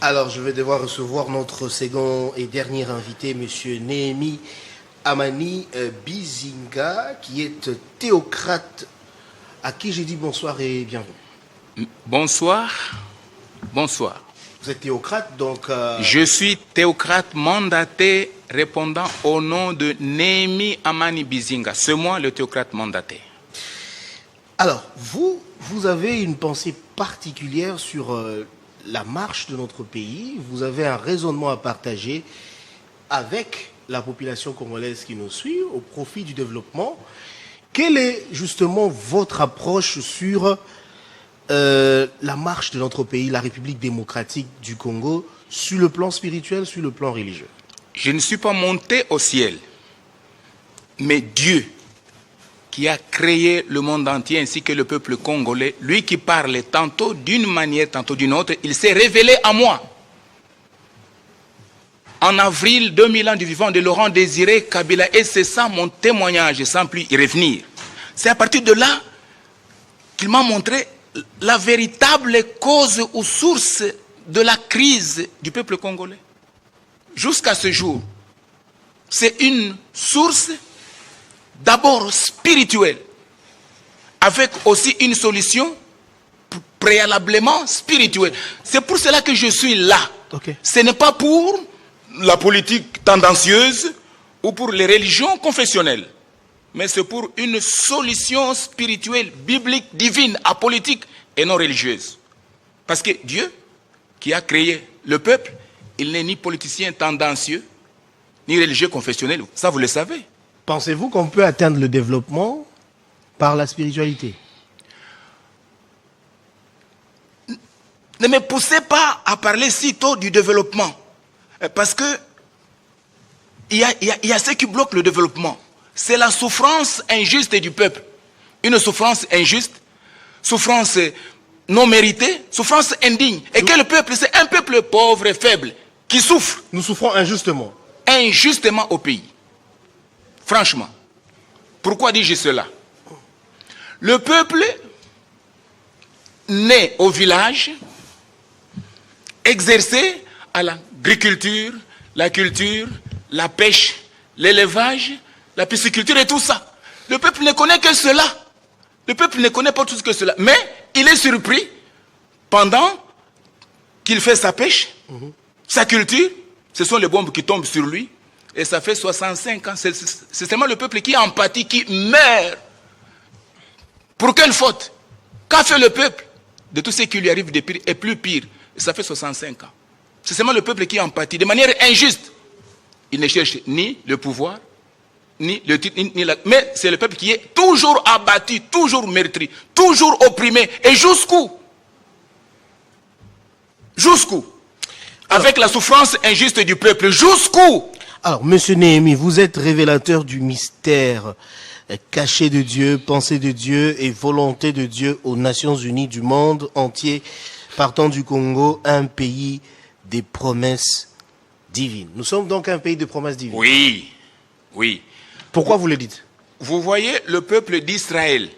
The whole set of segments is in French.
Alors, je vais devoir recevoir notre second et dernier invité, M. Néhémie Amani Bizinga, qui est théocrate, à qui j'ai dit bonsoir et bienvenue. Bonsoir. Bonsoir. Vous êtes théocrate, donc... Je suis théocrate mandaté répondant au nom de Néhémie Amani Bizinga. C'est moi le théocrate mandaté. Alors, vous avez une pensée particulière sur la marche de notre pays. Vous avez un raisonnement à partager avec la population congolaise qui nous suit au profit du développement. Quelle est justement votre approche sur la marche de notre pays, la République démocratique du Congo, sur le plan spirituel, sur le plan religieux? Je ne suis pas monté au ciel, mais Dieu, qui a créé le monde entier ainsi que le peuple congolais, lui qui parle tantôt d'une manière, tantôt d'une autre, il s'est révélé à moi. En avril 2000 ans du vivant de Laurent Désiré Kabila, et c'est ça mon témoignage, sans plus y revenir. C'est à partir de là qu'il m'a montré la véritable cause ou source de la crise du peuple congolais. Jusqu'à ce jour, c'est une source d'abord spirituelle, avec aussi une solution préalablement spirituelle. C'est pour cela que je suis là. Okay. Ce n'est pas pour la politique tendancieuse ou pour les religions confessionnelles, mais c'est pour une solution spirituelle, biblique, divine, apolitique et non religieuse. Parce que Dieu, qui a créé le peuple, il n'est ni politicien tendancieux, ni religieux confessionnel. Ça, vous le savez. Pensez-vous qu'on peut atteindre le développement par la spiritualité? Ne me poussez pas à parler si tôt du développement. Parce que il y a ce qui bloque le développement. C'est la souffrance injuste du peuple. Une souffrance injuste, souffrance non méritée, souffrance indigne. Et que le peuple, c'est un peuple pauvre et faible qui souffre. Nous souffrons injustement. Injustement au pays. Franchement. Pourquoi dis-je cela? Le peuple né au village, exercé à l'agriculture, la culture, la pêche, l'élevage, la pisciculture et tout ça. Le peuple ne connaît que cela. Le peuple ne connaît pas tout ce que cela. Mais il est surpris pendant qu'il fait sa pêche, sa culture. Ce sont les bombes qui tombent sur lui. Et ça fait 65 ans. C'est seulement le peuple qui a empathie, qui meurt. Pour quelle faute? Qu'a fait le peuple de tout ce qui lui arrive de pire et plus pire? Et ça fait 65 ans. C'est seulement le peuple qui a empathie. De manière injuste. Il ne cherche ni le pouvoir, ni le titre, ni la... Mais c'est le peuple qui est toujours abattu, toujours meurtri, toujours opprimé. Et jusqu'où? Jusqu'où? Avec la souffrance injuste du peuple. Jusqu'où? Alors, Monsieur Néhémie, vous êtes révélateur du mystère caché de Dieu, pensée de Dieu et volonté de Dieu aux Nations Unies du monde entier, partant du Congo, un pays des promesses divines. Nous sommes donc un pays de promesses divines. Oui, oui. Pourquoi vous le dites? Vous voyez le peuple d'Israël.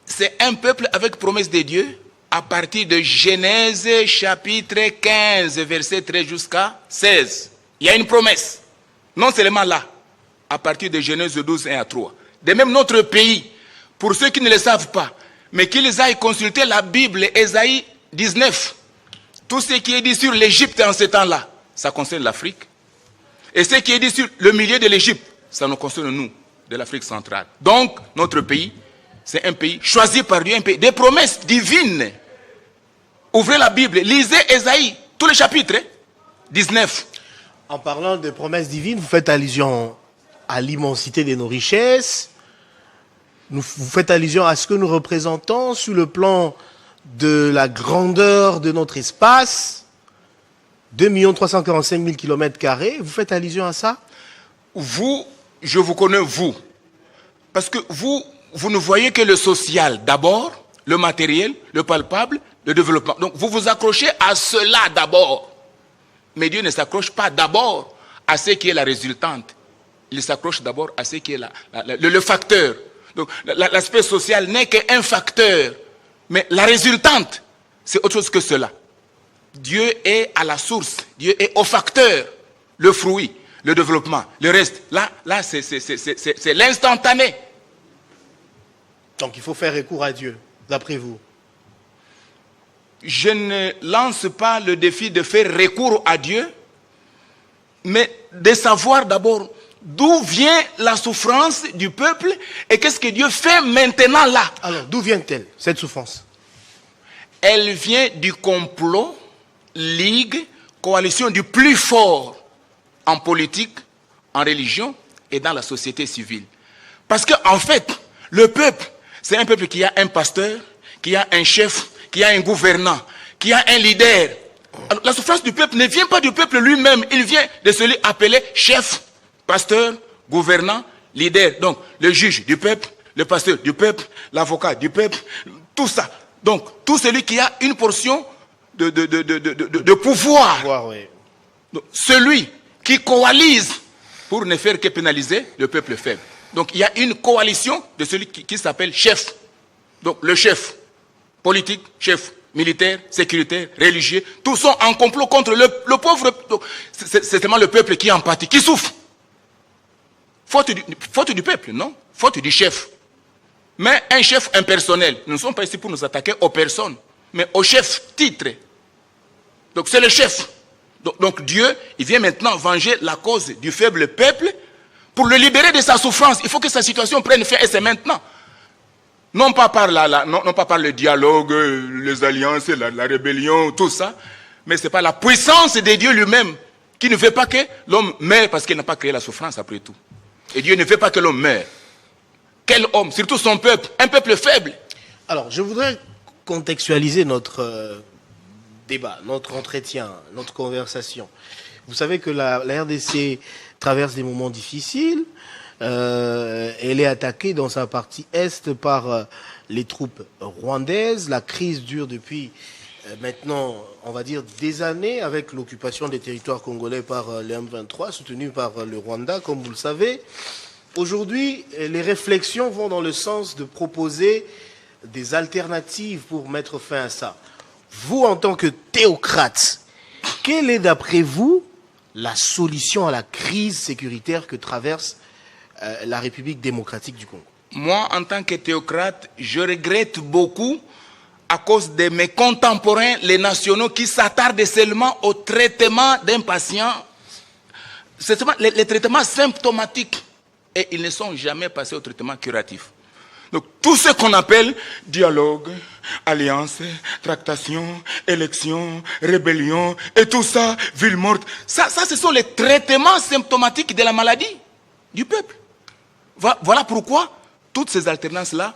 C'est un peuple avec promesse de Dieu à partir de Genèse chapitre 15, verset 13 jusqu'à 16. Il y a une promesse. Non seulement là, à partir de Genèse 12, 1 à 3. De même notre pays, pour ceux qui ne le savent pas, mais qu'ils aillent consulter la Bible, Ésaïe 19. Tout ce qui est dit sur l'Égypte en ce temps-là, ça concerne l'Afrique. Et ce qui est dit sur le milieu de l'Égypte, ça nous concerne nous, de l'Afrique centrale. Donc, notre pays, c'est un pays choisi par Dieu, un pays des promesses divines. Ouvrez la Bible, lisez Ésaïe, tous les chapitres, 19. En parlant de promesses divines, vous faites allusion à l'immensité de nos richesses. Vous faites allusion à ce que nous représentons sur le plan de la grandeur de notre espace. 2 345 000 km². Vous faites allusion à ça? Vous, je vous connais vous. Parce que vous ne voyez que le social d'abord, le matériel, le palpable, le développement. Donc vous vous accrochez à cela d'abord. Mais Dieu ne s'accroche pas d'abord à ce qui est la résultante. Il s'accroche d'abord à ce qui est le facteur. Donc l'aspect social n'est qu'un facteur. Mais la résultante, c'est autre chose que cela. Dieu est à la source, Dieu est au facteur, le fruit, le développement, le reste. Là c'est l'instantané. Donc il faut faire recours à Dieu, d'après vous. Je ne lance pas le défi de faire recours à Dieu, mais de savoir d'abord d'où vient la souffrance du peuple et qu'est-ce que Dieu fait maintenant là. Alors, d'où vient-elle, cette souffrance? Elle vient du complot, ligue, coalition du plus fort en politique, en religion et dans la société civile. Parce qu'en fait, le peuple, c'est un peuple qui a un pasteur, qui a un chef, qui a un gouvernant, qui a un leader. Alors, la souffrance du peuple ne vient pas du peuple lui-même, il vient de celui appelé chef, pasteur, gouvernant, leader. Donc, le juge du peuple, le pasteur du peuple, l'avocat du peuple, tout ça. Donc, tout celui qui a une portion de pouvoir. Oui. Donc, celui qui coalise pour ne faire que pénaliser le peuple faible. Donc, il y a une coalition de celui qui s'appelle chef. Donc, le chef politique, chef militaire, sécuritaire, religieux, tous sont en complot contre le pauvre. C'est seulement le peuple qui en pâtit, qui souffre. Faute du peuple, non? Faute du chef. Mais un chef impersonnel. Nous ne sommes pas ici pour nous attaquer aux personnes, mais au chef titre. Donc c'est le chef. Donc Dieu, il vient maintenant venger la cause du faible peuple pour le libérer de sa souffrance. Il faut que sa situation prenne fin et c'est maintenant. Non pas par le dialogue, les alliances, la rébellion, tout ça, mais c'est par la puissance de Dieu lui-même qui ne veut pas que l'homme meure parce qu'il n'a pas créé la souffrance après tout. Et Dieu ne veut pas que l'homme meure. Quel homme? Surtout son peuple, un peuple faible. Alors, je voudrais contextualiser notre débat, notre entretien, notre conversation. Vous savez que la RDC traverse des moments difficiles. Elle est attaquée dans sa partie est par les troupes rwandaises. La crise dure depuis maintenant, on va dire, des années avec l'occupation des territoires congolais par les M23, soutenus par le Rwanda, comme vous le savez. Aujourd'hui, les réflexions vont dans le sens de proposer des alternatives pour mettre fin à ça. Vous, en tant que théocrate, quelle est d'après vous la solution à la crise sécuritaire que traverse la République démocratique du Congo? Moi, en tant que théocrate, je regrette beaucoup à cause de mes contemporains, les nationaux, qui s'attardent seulement au traitement d'un patient. C'est seulement les traitements symptomatiques. Et ils ne sont jamais passés au traitement curatif. Donc, tout ce qu'on appelle dialogue, alliance, tractation, élection, rébellion, et tout ça, ville morte, ça ce sont les traitements symptomatiques de la maladie du peuple. Voilà pourquoi toutes ces alternances-là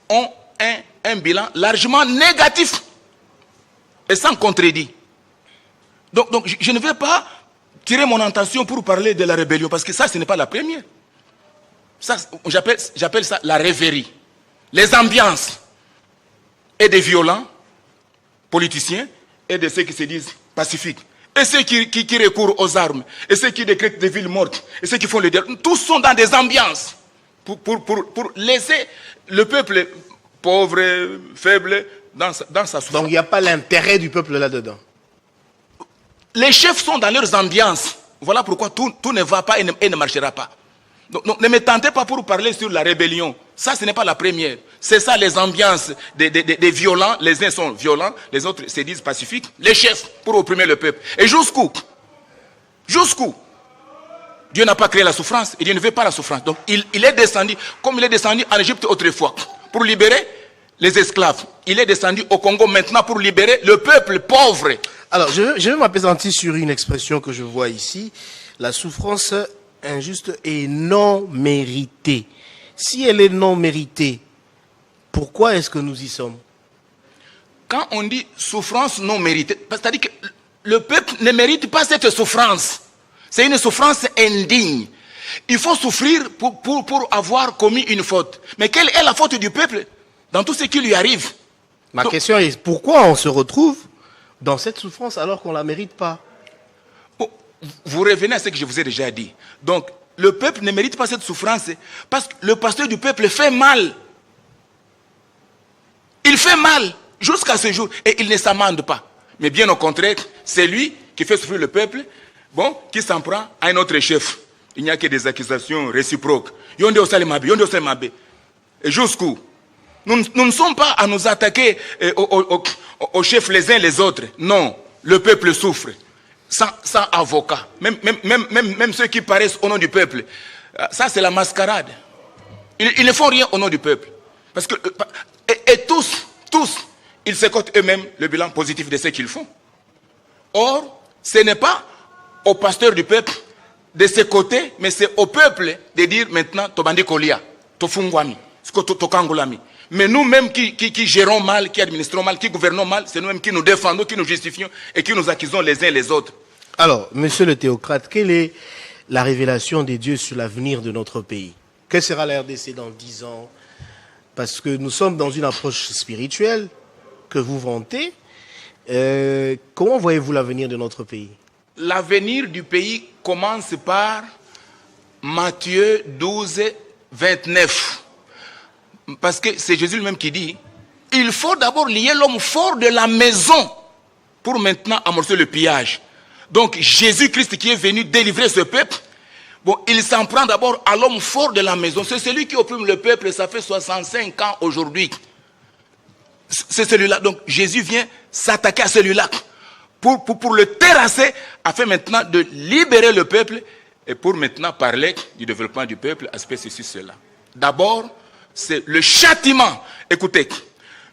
ont un bilan largement négatif et sans contredit. Donc je ne vais pas tirer mon attention pour parler de la rébellion, parce que ça, ce n'est pas la première. Ça, j'appelle ça la rêverie. Les ambiances et des violents politiciens et de ceux qui se disent pacifiques. Et ceux qui recourent aux armes, et ceux qui décrètent des villes mortes, et ceux qui font le dialogue, tous sont dans des ambiances pour laisser le peuple pauvre, faible, dans sa souffrance. Donc il n'y a pas l'intérêt du peuple là-dedans. Les chefs sont dans leurs ambiances. Voilà pourquoi tout ne va pas et ne marchera pas. Donc ne me tentez pas pour parler sur la rébellion. Ça, ce n'est pas la première. C'est ça les ambiances des violents. Les uns sont violents, les autres se disent pacifiques. Les chefs pour opprimer le peuple. Et jusqu'où? Dieu n'a pas créé la souffrance et Dieu ne veut pas la souffrance. Donc il est descendu, comme il est descendu en Égypte autrefois, pour libérer les esclaves. Il est descendu au Congo maintenant pour libérer le peuple pauvre. Alors, je vais m'appesantir sur une expression que je vois ici. La souffrance injuste et non méritée. Si elle est non méritée, pourquoi est-ce que nous y sommes? Quand on dit souffrance non méritée, c'est-à-dire que le peuple ne mérite pas cette souffrance. C'est une souffrance indigne. Il faut souffrir pour avoir commis une faute. Mais quelle est la faute du peuple dans tout ce qui lui arrive? Ma question est, pourquoi on se retrouve dans cette souffrance alors qu'on ne la mérite pas? Vous revenez à ce que je vous ai déjà dit. Donc, le peuple ne mérite pas cette souffrance parce que le pasteur du peuple fait mal. Il fait mal jusqu'à ce jour et il ne s'amende pas. Mais bien au contraire, c'est lui qui fait souffrir le peuple, bon, qui s'en prend à un autre chef. Il n'y a que des accusations réciproques. Yonde au Salemabe, Yonde au Salemabe. Et jusqu'où? Nous ne sommes pas à nous attaquer aux chefs les uns les autres. Non, le peuple souffre. Sans avocat. Même ceux qui paraissent au nom du peuple. Ça, c'est la mascarade. Ils ne font rien au nom du peuple. Parce que, et tous, ils s'écotent eux-mêmes le bilan positif de ce qu'ils font. Or, ce n'est pas au pasteur du peuple de s'écouter, mais c'est au peuple de dire maintenant, Tobandi Kolia, Tofungwami, Tokangolami. Mais nous-mêmes qui gérons mal, qui administrons mal, qui gouvernons mal, c'est nous-mêmes qui nous défendons, qui nous justifions et qui nous accusons les uns les autres. Alors, monsieur le théocrate, quelle est la révélation des dieux sur l'avenir de notre pays? Que sera la RDC dans 10 ans? Parce que nous sommes dans une approche spirituelle que vous vantez. Comment voyez-vous l'avenir de notre pays? L'avenir du pays commence par Matthieu 12, 29. Parce que c'est Jésus lui-même qui dit, il faut d'abord lier l'homme fort de la maison pour maintenant amorcer le pillage. Donc Jésus-Christ qui est venu délivrer ce peuple, bon, il s'en prend d'abord à l'homme fort de la maison. C'est celui qui opprime le peuple, ça fait 65 ans aujourd'hui. C'est celui-là. Donc Jésus vient s'attaquer à celui-là pour le terrasser, afin maintenant de libérer le peuple et pour maintenant parler du développement du peuple, aspect ceci, cela. D'abord, c'est le châtiment. Écoutez,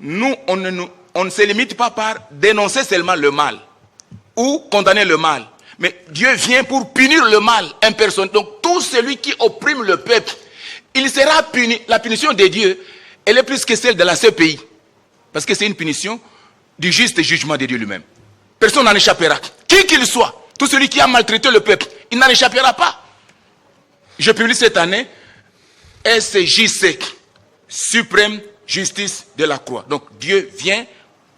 nous, on ne se limite pas par dénoncer seulement le mal ou condamner le mal. Mais Dieu vient pour punir le mal impersonnel. Donc tout celui qui opprime le peuple, il sera puni. La punition de Dieu, elle est plus que celle de la CPI. Parce que c'est une punition du juste jugement de Dieu lui-même. Personne n'en échappera. Qui qu'il soit, tout celui qui a maltraité le peuple, il n'en échappera pas. Je publie cette année SJC, Suprême Justice de la Croix. Donc Dieu vient,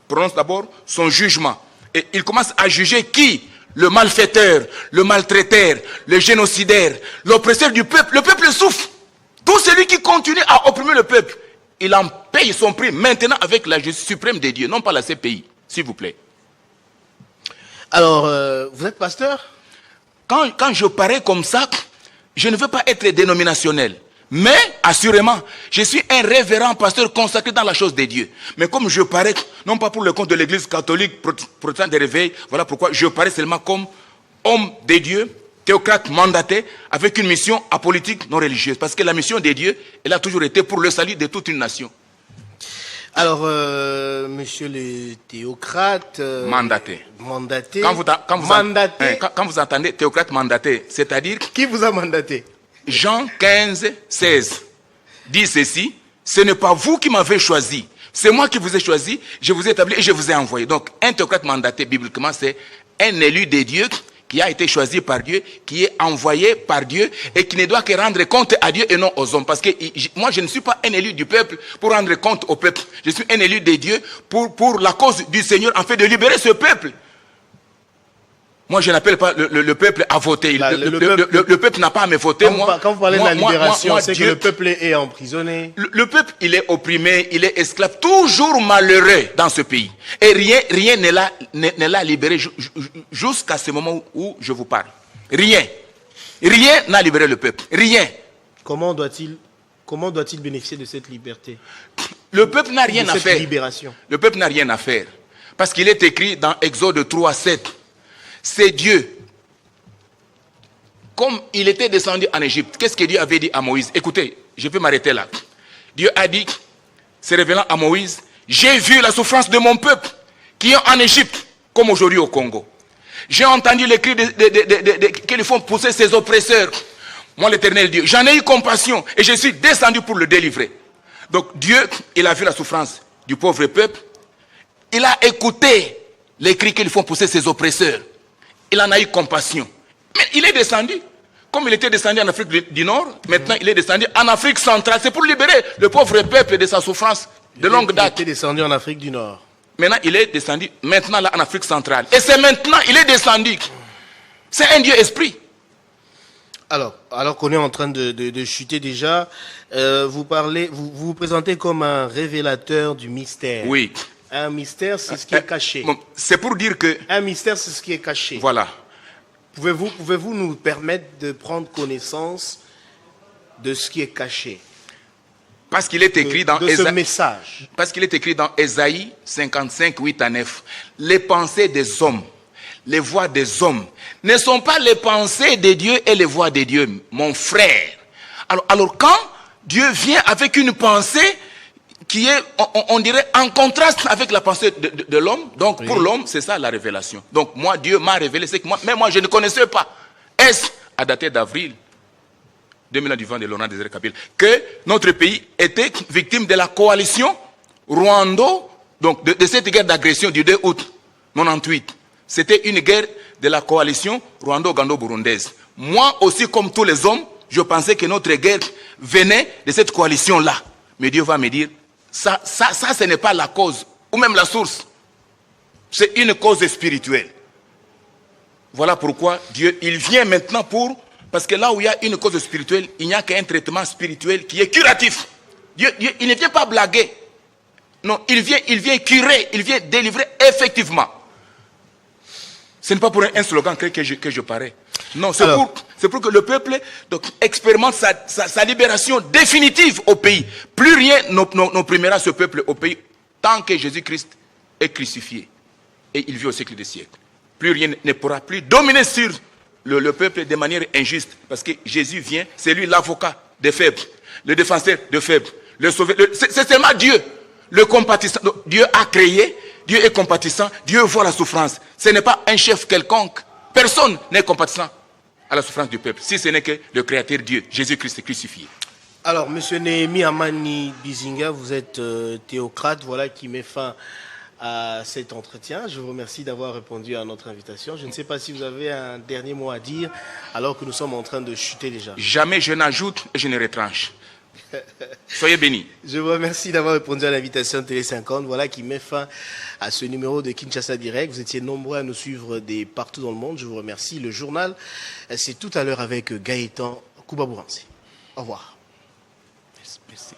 prononce d'abord son jugement. Et il commence à juger qui? Le malfaiteur, le maltraiteur, le génocidaire, l'oppresseur du peuple. Le peuple souffre. Tout celui qui continue à opprimer le peuple, il en paye son prix maintenant avec la justice suprême de Dieu, non pas la CPI, s'il vous plaît. Alors, vous êtes pasteur? Quand je parais comme ça, je ne veux pas être dénominationnel. Mais, assurément, je suis un révérend pasteur consacré dans la chose de Dieu. Mais comme je parais, non pas pour le compte de l'église catholique protestante de réveil, voilà pourquoi je parais seulement comme homme de Dieu, théocrate mandaté, avec une mission apolitique non religieuse. Parce que la mission de Dieu, elle a toujours été pour le salut de toute une nation. Alors, monsieur le théocrate... mandaté. Mandaté. Quand vous entendez théocrate mandaté, c'est-à-dire... Qui vous a mandaté? Jean 15, 16 dit ceci, ce n'est pas vous qui m'avez choisi, c'est moi qui vous ai choisi, je vous ai établi et je vous ai envoyé. Donc, un théocrate mandaté, bibliquement, c'est un élu de Dieu qui a été choisi par Dieu, qui est envoyé par Dieu et qui ne doit que rendre compte à Dieu et non aux hommes. Parce que moi, je ne suis pas un élu du peuple pour rendre compte au peuple. Je suis un élu de Dieu pour la cause du Seigneur, en fait, de libérer ce peuple. Moi, je n'appelle pas le peuple à voter. Le peuple n'a pas à me voter. Quand vous parlez de la libération, c'est que le peuple est emprisonné. Le peuple, il est opprimé, il est esclave, toujours malheureux dans ce pays. Et rien ne l'a libéré jusqu'à ce moment où je vous parle. Rien n'a libéré le peuple. Rien. Comment doit-il bénéficier de cette liberté? Le peuple n'a rien à faire. Libération. Le peuple n'a rien à faire. Parce qu'il est écrit dans Exode 3, 7. C'est Dieu. Comme il était descendu en Égypte, qu'est-ce que Dieu avait dit à Moïse? Écoutez, je vais m'arrêter là. Dieu a dit, se révélant à Moïse, j'ai vu la souffrance de mon peuple qui est en Égypte, comme aujourd'hui au Congo. J'ai entendu les cris qu'ils font pousser ses oppresseurs. Moi, l'Éternel Dieu, j'en ai eu compassion et je suis descendu pour le délivrer. Donc Dieu, il a vu la souffrance du pauvre peuple. Il a écouté les cris qu'ils font pousser ses oppresseurs. Il en a eu compassion. Mais il est descendu. Comme il était descendu en Afrique du Nord, maintenant il est descendu en Afrique centrale. C'est pour libérer le pauvre peuple de sa souffrance de longue date. Il était descendu en Afrique du Nord. Maintenant il est descendu, maintenant là en Afrique centrale. Et c'est maintenant il est descendu. C'est un Dieu esprit. Alors qu'on est en train de chuter déjà, vous vous présentez comme un révélateur du mystère. Oui. Un mystère, c'est ce qui est caché. Bon, c'est pour dire que... Un mystère, c'est ce qui est caché. Voilà. Pouvez-vous nous permettre de prendre connaissance de ce qui est caché? Parce qu'il est écrit dans ce message. Parce qu'il est écrit dans Ésaïe 55, 8 à 9. Les pensées des hommes, les voix des hommes, ne sont pas les pensées de Dieu et les voix de Dieu, mon frère. Alors quand Dieu vient avec une pensée qui est, on dirait, en contraste avec la pensée de l'homme. Donc, oui. Pour l'homme, c'est ça la révélation. Donc, moi, Dieu m'a révélé ce que moi, je ne connaissais pas. Est-ce à dater d'avril 2000 du vent de Laurent Désiré Kabila que notre pays était victime de la coalition Rwando, donc de cette guerre d'agression du 2 août 98. C'était une guerre de la coalition Rwando-Gando-Burundaise. Moi aussi, comme tous les hommes, je pensais que notre guerre venait de cette coalition-là. Mais Dieu va me dire, ça, ce n'est pas la cause, ou même la source. C'est une cause spirituelle. Voilà pourquoi Dieu, il vient maintenant pour... Parce que là où il y a une cause spirituelle, il n'y a qu'un traitement spirituel qui est curatif. Dieu, il ne vient pas blaguer. Non, il vient curer, il vient délivrer effectivement. Ce n'est pas pour un slogan que je parais. Non, c'est pour que le peuple donc, expérimente sa libération définitive au pays. Plus rien n'opprimera ce peuple au pays tant que Jésus-Christ est crucifié. Et il vit au siècle des siècles. Plus rien ne pourra plus dominer sur le peuple de manière injuste. Parce que Jésus vient, c'est lui l'avocat des faibles, le défenseur des faibles, le sauveur. C'est seulement Dieu, le compatissant. Donc, Dieu a créé, Dieu est compatissant, Dieu voit la souffrance. Ce n'est pas un chef quelconque. Personne n'est compatissant à la souffrance du peuple, si ce n'est que le Créateur Dieu, Jésus-Christ crucifié. Alors, M. Néhémie Amani Bizinga, vous êtes théocrate, voilà qui met fin à cet entretien. Je vous remercie d'avoir répondu à notre invitation. Je ne sais pas si vous avez un dernier mot à dire alors que nous sommes en train de chuter déjà. Jamais je n'ajoute et je ne retranche. Soyez bénis. Je vous remercie d'avoir répondu à l'invitation de Télé 50. Voilà qui met fin à ce numéro de Kinshasa Direct. Vous étiez nombreux à nous suivre partout dans le monde. Je vous remercie. Le journal, c'est tout à l'heure avec Gaëtan Koubabouransi. Au revoir. Merci.